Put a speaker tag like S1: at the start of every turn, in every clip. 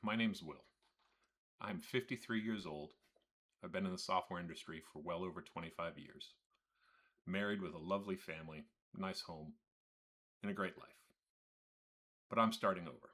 S1: My name's Will. I'm 53 years old. I've been in the software industry for well over 25 years. Married with a lovely family, nice home, and a great life. But I'm starting over.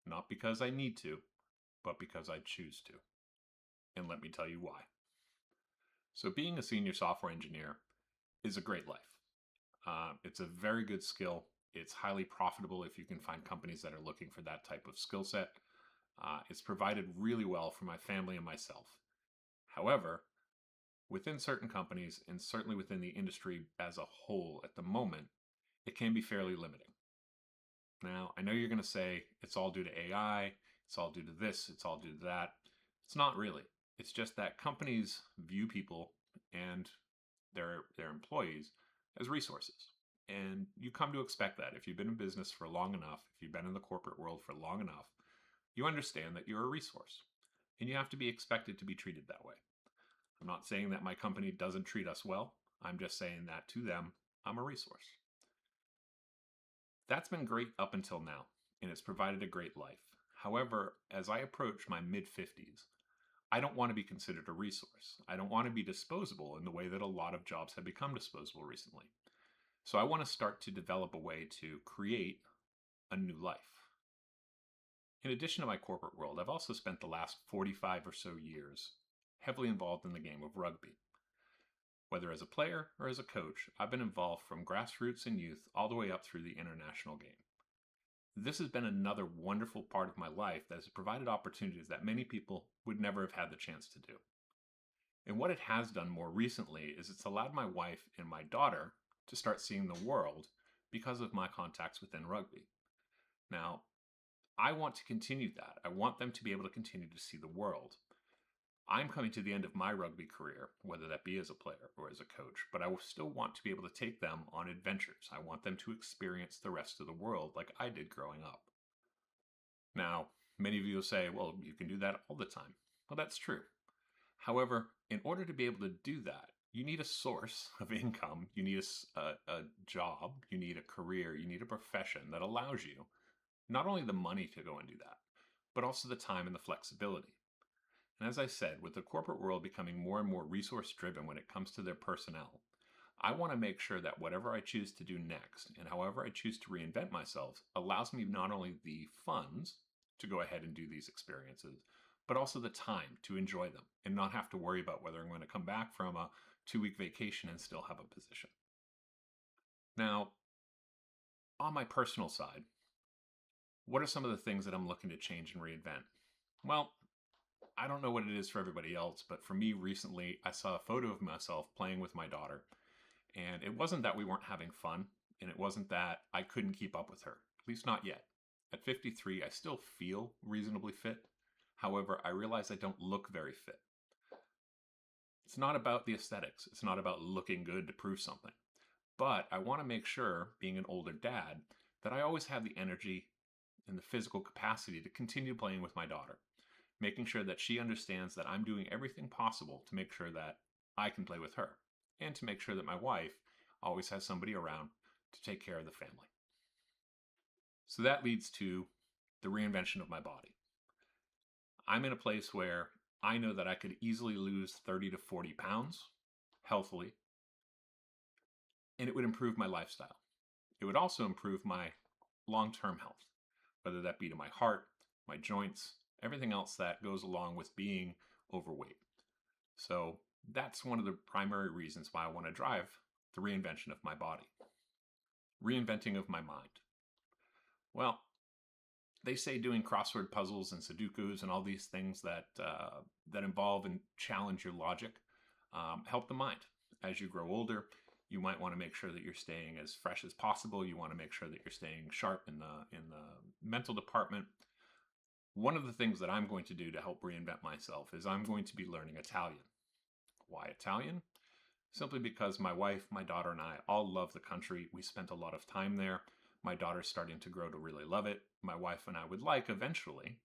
S1: Not because I need to, but because I choose to. And let me tell you why. So, being a senior software engineer is a great life. It's a very good skill. It's highly profitable if you can find companies that are looking for that type of skill set. It's provided really well for my family and myself. However, within certain companies, and certainly within the industry as a whole at the moment, it can be fairly limiting. Now, I know you're going to say it's all due to AI, it's all due to this, it's all due to that. It's not really. It's just that companies view people and their employees as resources. And you come to expect that. If you've been in business for long enough, if you've been in the corporate world for long enough, you understand that you're a resource. And you have to be expected to be treated that way. I'm not saying that my company doesn't treat us well. I'm just saying that to them, I'm a resource. That's been great up until now, and it's provided a great life. However, as I approach my mid 50s, I don't want to be considered a resource. I don't want to be disposable in the way that a lot of jobs have become disposable recently. So I want to start to develop a way to create a new life. In addition to my corporate world, I've also spent the last 45 or so years heavily involved in the game of rugby. Whether as a player or as a coach, I've been involved from grassroots and youth all the way up through the international game. This has been another wonderful part of my life that has provided opportunities that many people would never have had the chance to do. And what it has done more recently is it's allowed my wife and my daughter to start seeing the world because of my contacts within rugby. Now, I want to continue that. I want them to be able to continue to see the world. I'm coming to the end of my rugby career, whether that be as a player or as a coach, but I will still want to be able to take them on adventures. I want them to experience the rest of the world like I did growing up. Now, many of you will say, well, you can do that all the time. Well, that's true. However, in order to be able to do that, you need a source of income, you need a job, you need a career, you need a profession that allows you not only the money to go and do that, but also the time and the flexibility. And as I said, with the corporate world becoming more and more resource driven when it comes to their personnel, I want to make sure that whatever I choose to do next and however I choose to reinvent myself allows me not only the funds to go ahead and do these experiences, but also the time to enjoy them and not have to worry about whether I'm going to come back from a 2-week vacation and still have a position. Now, on my personal side, what are some of the things that I'm looking to change and reinvent? Well, I don't know what it is for everybody else, but for me recently, I saw a photo of myself playing with my daughter. And it wasn't that we weren't having fun, and it wasn't that I couldn't keep up with her, at least not yet. At 53, I still feel reasonably fit. However, I realize I don't look very fit. It's not about the aesthetics, it's not about looking good to prove something. But I want to make sure, being an older dad, that I always have the energy and the physical capacity to continue playing with my daughter, making sure that she understands that I'm doing everything possible to make sure that I can play with her, and to make sure that my wife always has somebody around to take care of the family. So that leads to the reinvention of my body. I'm in a place where I know that I could easily lose 30 to 40 pounds healthily, and it would improve my lifestyle. It would also improve my long term health, whether that be to my heart, my joints, everything else that goes along with being overweight. So that's one of the primary reasons why I want to drive the reinvention of my body. Reinventing of my mind. Well, they say doing crossword puzzles and Sudokus and all these things that involve and challenge your logic help the mind. As you grow older, you might want to make sure that you're staying as fresh as possible. You want to make sure that you're staying sharp in the mental department. One of the things that I'm going to do to help reinvent myself is I'm going to be learning Italian. Why Italian? Simply because my wife, my daughter, and I all love the country. We spent a lot of time there. My daughter's starting to grow to really love it. My wife and I would like eventually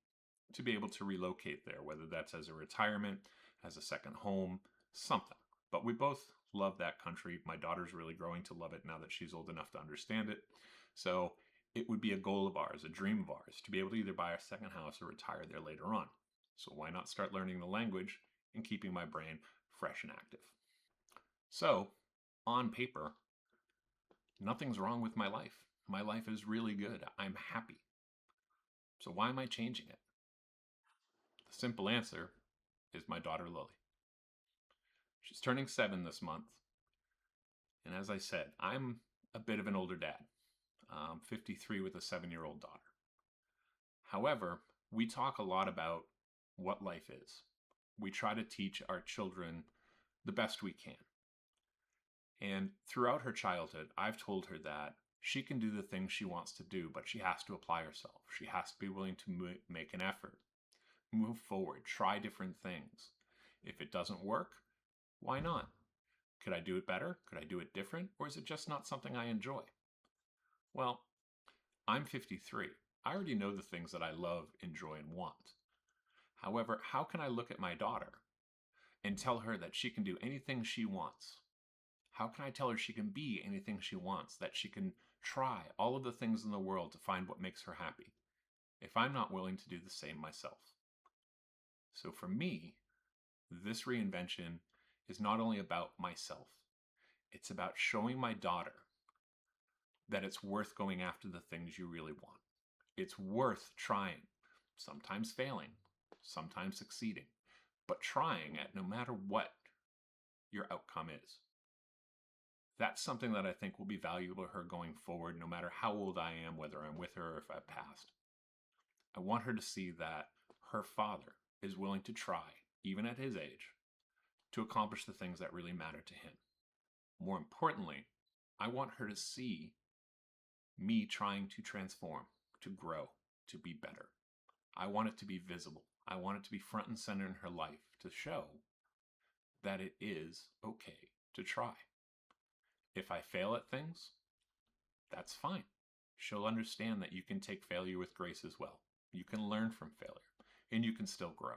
S1: to be able to relocate there, whether that's as a retirement, as a second home, something. But we both love that country. My daughter's really growing to love it now that she's old enough to understand it. So It would be a goal of ours, a dream of ours, to be able to either buy a second house or retire there later on. So why not start learning the language and keeping my brain fresh and active? So, on paper, nothing's wrong with my life. My life is really good. I'm happy. So why am I changing it? The simple answer is my daughter Lily. She's turning 7 this month. And as I said, I'm a bit of an older dad. 53 with a 7-year-old daughter. However, we talk a lot about what life is. We try to teach our children the best we can. And throughout her childhood, I've told her that she can do the things she wants to do, but she has to apply herself. She has to be willing to make an effort, move forward, try different things. If it doesn't work, why not? Could I do it better? Could I do it different? Or is it just not something I enjoy? Well, I'm 53. I already know the things that I love, enjoy, and want. However, how can I look at my daughter and tell her that she can do anything she wants? How can I tell her she can be anything she wants, that she can try all of the things in the world to find what makes her happy, if I'm not willing to do the same myself? So for me, this reinvention is not only about myself, it's about showing my daughter that it's worth going after the things you really want. It's worth trying, sometimes failing, sometimes succeeding, but trying at no matter what your outcome is. That's something that I think will be valuable to her going forward, no matter how old I am, whether I'm with her or if I've passed. I want her to see that her father is willing to try, even at his age, to accomplish the things that really matter to him. More importantly, I want her to see me trying to transform, to grow, to be better. I want it to be visible. I want it to be front and center in her life to show that it is okay to try. If I fail at things, that's fine. She'll understand that you can take failure with grace as well. You can learn from failure, and you can still grow.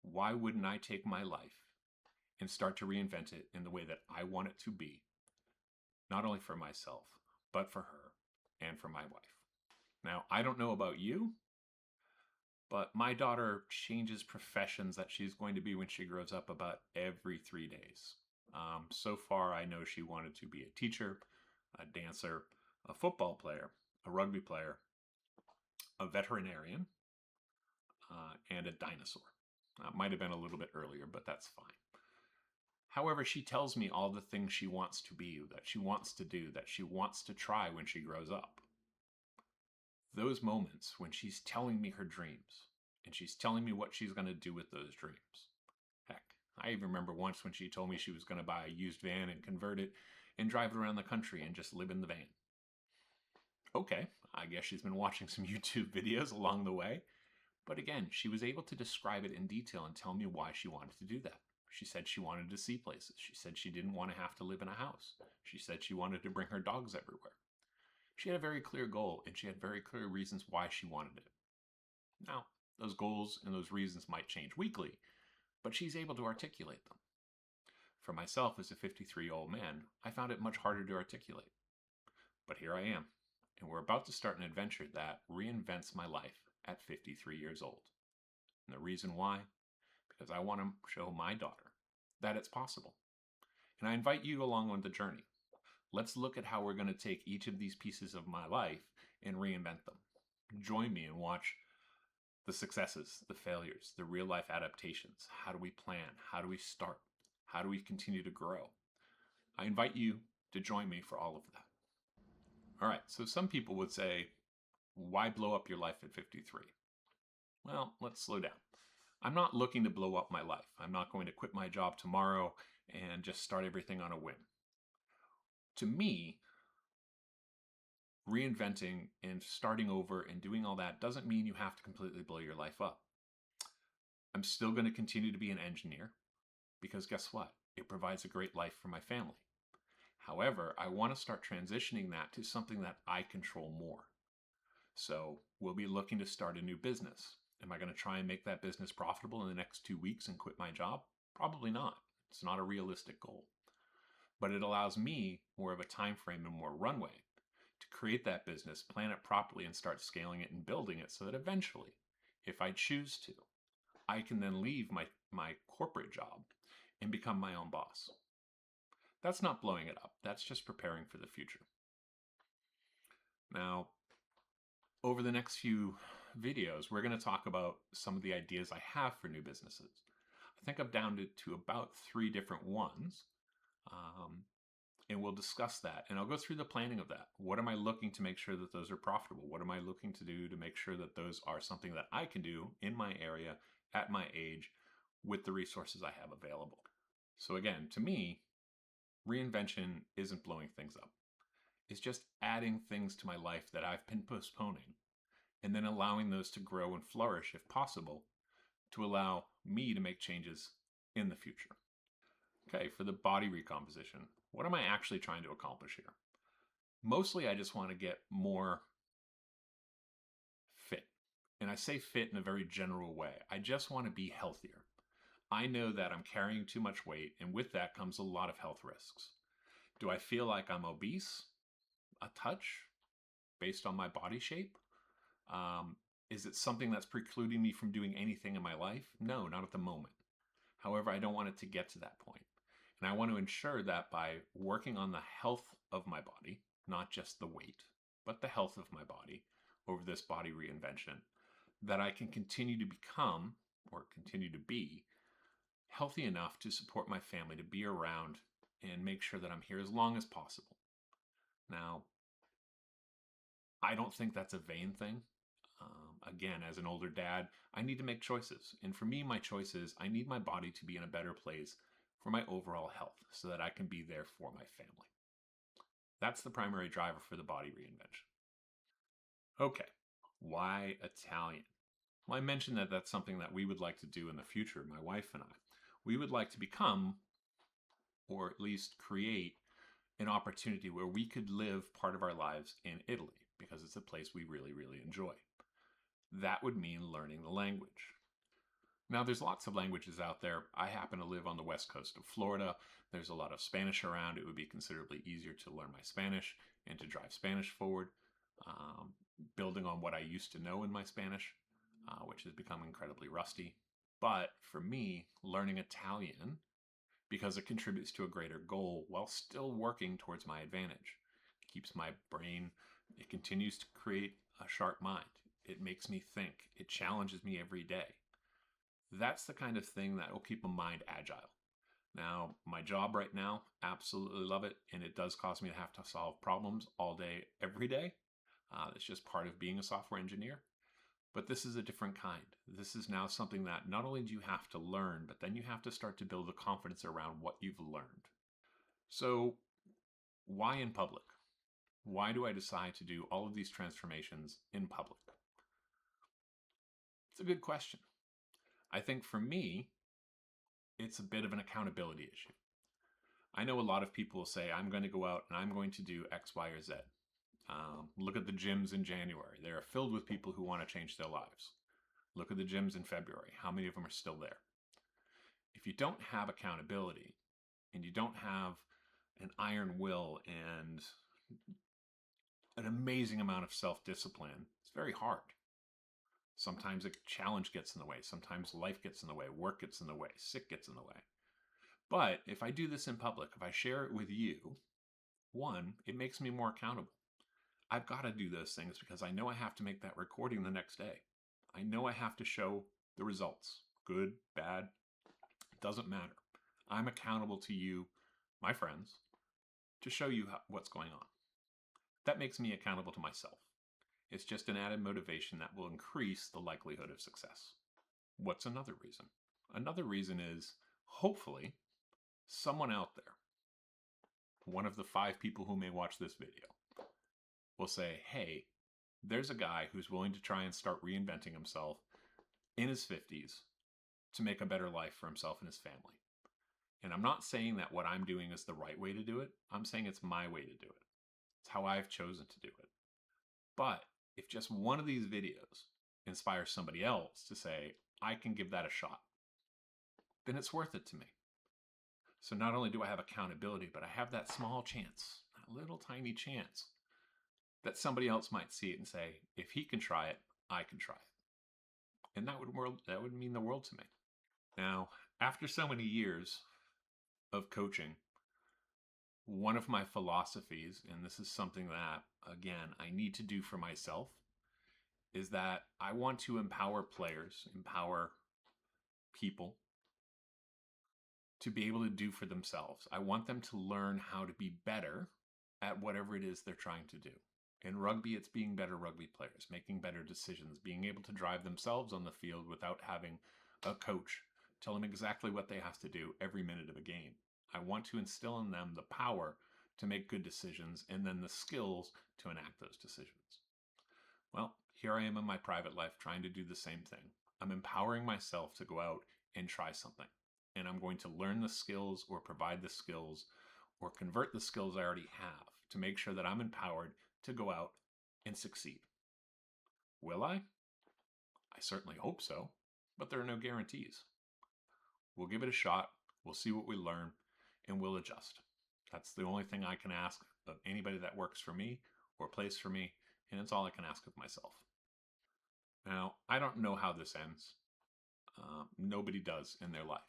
S1: Why wouldn't I take my life and start to reinvent it in the way that I want it to be, not only for myself, but for her and for my wife? Now, I don't know about you, but my daughter changes professions that she's going to be when she grows up about every 3 days. So far, I know she wanted to be a teacher, a dancer, a football player, a rugby player, a veterinarian, and a dinosaur. Might have been a little bit earlier, but that's fine. However, she tells me all the things she wants to be, that she wants to do, that she wants to try when she grows up. Those moments when she's telling me her dreams, and she's telling me what she's going to do with those dreams. Heck, I even remember once when she told me she was going to buy a used van and convert it and drive it around the country and just live in the van. Okay, I guess she's been watching some YouTube videos along the way. But again, she was able to describe it in detail and tell me why she wanted to do that. She said she wanted to see places. She said she didn't want to have to live in a house. She said she wanted to bring her dogs everywhere. She had a very clear goal, and she had very clear reasons why she wanted it. Now, those goals and those reasons might change weekly, but she's able to articulate them. For myself, as a 53-year-old man, I found it much harder to articulate. But here I am, and we're about to start an adventure that reinvents my life at 53 years old. And the reason why? Because I want to show my daughter that it's possible. And I invite you along on the journey. Let's look at how we're going to take each of these pieces of my life and reinvent them. Join me and watch the successes, the failures, the real life adaptations. How do we plan? How do we start? How do we continue to grow? I invite you to join me for all of that. All right, so some people would say, why blow up your life at 53? Well, let's slow down. I'm not looking to blow up my life. I'm not going to quit my job tomorrow and just start everything on a whim. To me, reinventing and starting over and doing all that doesn't mean you have to completely blow your life up. I'm still going to continue to be an engineer because guess what? It provides a great life for my family. However, I want to start transitioning that to something that I control more. So we'll be looking to start a new business. Am I going to try and make that business profitable in the next 2 weeks and quit my job? Probably not. It's not a realistic goal. But it allows me more of a time frame and more runway to create that business, plan it properly, and start scaling it and building it so that eventually, if I choose to, I can then leave my corporate job and become my own boss. That's not blowing it up. That's just preparing for the future. Now, over the next few videos, we're going to talk about some of the ideas I have for new businesses. I think I've down to about 3 different ones. And we'll discuss that. And I'll go through the planning of that. What am I looking to make sure that those are profitable? What am I looking to do to make sure that those are something that I can do in my area, at my age, with the resources I have available? So again, to me, reinvention isn't blowing things up. It's just adding things to my life that I've been postponing and then allowing those to grow and flourish if possible to allow me to make changes in the future. Okay, for the body recomposition, what am I actually trying to accomplish here? Mostly I just want to get more fit. And I say fit in a very general way. I just want to be healthier. I know that I'm carrying too much weight, and with that comes a lot of health risks. Do I feel like I'm obese? A touch, based on my body shape? Is it something that's precluding me from doing anything in my life? No, not at the moment. However, I don't want it to get to that point. And I want to ensure that by working on the health of my body, not just the weight, but the health of my body over this body reinvention, that I can continue to become or continue to be healthy enough to support my family, to be around and make sure that I'm here as long as possible. Now, I don't think that's a vain thing. Again, as an older dad, I need to make choices. And for me, my choice is I need my body to be in a better place for my overall health so that I can be there for my family. That's the primary driver for the body reinvention. Okay, why Italian? Well, I mentioned that that's something that we would like to do in the future, my wife and I. We would like to become, or at least create, an opportunity where we could live part of our lives in Italy because it's a place we really, really enjoy. That would mean learning the language. Now, there's lots of languages out there. I happen to live on the west coast of Florida. There's a lot of Spanish around. It would be considerably easier to learn my Spanish and to drive Spanish forward, building on what I used to know in my Spanish, which has become incredibly rusty. But for me, learning Italian, because it contributes to a greater goal while still working towards my advantage. It keeps my brain, it continues to create a sharp mind. It makes me think. It challenges me every day. That's the kind of thing that will keep my mind agile. Now, my job right now, absolutely love it. And it does cause me to have to solve problems all day, every day. It's just part of being a software engineer. But this is a different kind. This is now something that not only do you have to learn, but then you have to start to build the confidence around what you've learned. So why in public? Why do I decide to do all of these transformations in public? It's a good question. I think for me, it's a bit of an accountability issue. I know a lot of people will say, I'm going to go out and I'm going to do X, Y, or Z. Look at the gyms in January. They are filled with people who want to change their lives. Look at the gyms in February. How many of them are still there? If you don't have accountability and you don't have an iron will and an amazing amount of self-discipline, it's very hard. Sometimes a challenge gets in the way. Sometimes life gets in the way. Work gets in the way. Sick gets in the way. But if I do this in public, if I share it with you, one, it makes me more accountable. I've got to do those things because I know I have to make that recording the next day. I know I have to show the results. Good, bad, doesn't matter. I'm accountable to you, my friends, to show you what's going on. That makes me accountable to myself. It's just an added motivation that will increase the likelihood of success. What's another reason? Another reason is, hopefully, someone out there, one of the 5 people who may watch this video, will say, hey, there's a guy who's willing to try and start reinventing himself in his 50s to make a better life for himself and his family. And I'm not saying that what I'm doing is the right way to do it. I'm saying it's my way to do it. It's how I've chosen to do it. But if just one of these videos inspires somebody else to say, I can give that a shot, then it's worth it to me. So not only do I have accountability, but I have that small chance, that little tiny chance that somebody else might see it and say, if he can try it, I can try it. And that would mean the world to me. Now, after so many years of coaching, one of my philosophies, and this is something that, again, I need to do for myself, is that I want to empower players, empower people to be able to do for themselves. I want them to learn how to be better at whatever it is they're trying to do. In rugby, it's being better rugby players, making better decisions, being able to drive themselves on the field without having a coach tell them exactly what they have to do every minute of a game. I want to instill in them the power to make good decisions and then the skills to enact those decisions. Well, here I am in my private life trying to do the same thing. I'm empowering myself to go out and try something. And I'm going to learn the skills or provide the skills or convert the skills I already have to make sure that I'm empowered to go out and succeed. Will I? I certainly hope so, but there are no guarantees. We'll give it a shot, we'll see what we learn, and we'll adjust. That's the only thing I can ask of anybody that works for me or plays for me, and it's all I can ask of myself. Now, I don't know how this ends. Nobody does in their life,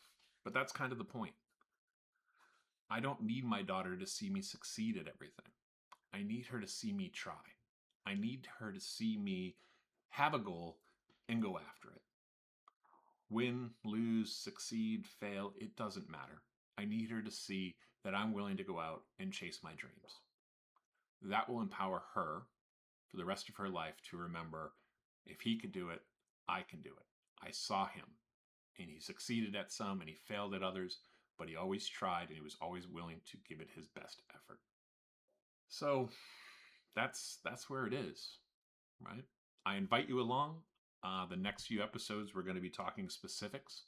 S1: but that's kind of the point. I don't need my daughter to see me succeed at everything. I need her to see me try. I need her to see me have a goal and go after it. Win, lose, succeed, fail, it doesn't matter. I need her to see that I'm willing to go out and chase my dreams. That will empower her for the rest of her life to remember, if he could do it, I can do it. I saw him, and he succeeded at some and he failed at others, but he always tried and he was always willing to give it his best effort. So that's where it is, right? I invite you along. The next few episodes, we're going to be talking specifics.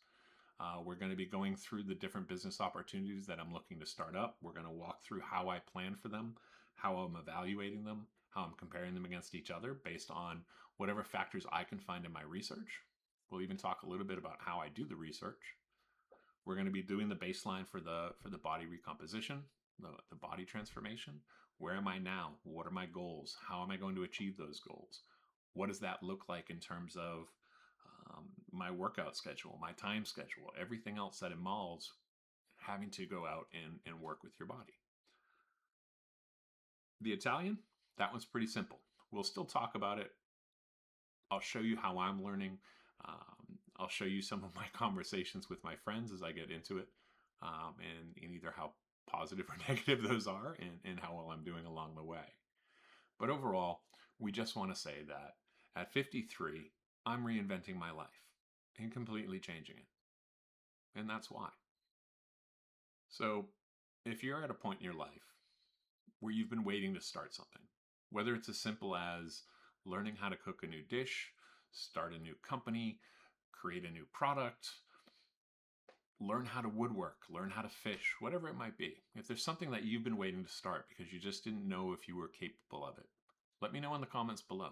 S1: We're going to be going through the different business opportunities that I'm looking to start up. We're going to walk through how I plan for them, how I'm evaluating them, how I'm comparing them against each other based on whatever factors I can find in my research. We'll even talk a little bit about how I do the research. We're going to be doing the baseline for the body recomposition, the body transformation. Where am I now? What are my goals? How am I going to achieve those goals? What does that look like in terms of my workout schedule, my time schedule, everything else that involves having to go out and work with your body? The Italian, that one's pretty simple. We'll still talk about it. I'll show you how I'm learning. I'll show you some of my conversations with my friends as I get into it, and either how positive or negative those are and how well I'm doing along the way. But overall, we just want to say that at 53, I'm reinventing my life and completely changing it. And that's why. So if you're at a point in your life where you've been waiting to start something, whether it's as simple as learning how to cook a new dish, start a new company, create a new product, learn how to woodwork, learn how to fish, whatever it might be. If there's something that you've been waiting to start because you just didn't know if you were capable of it, let me know in the comments below.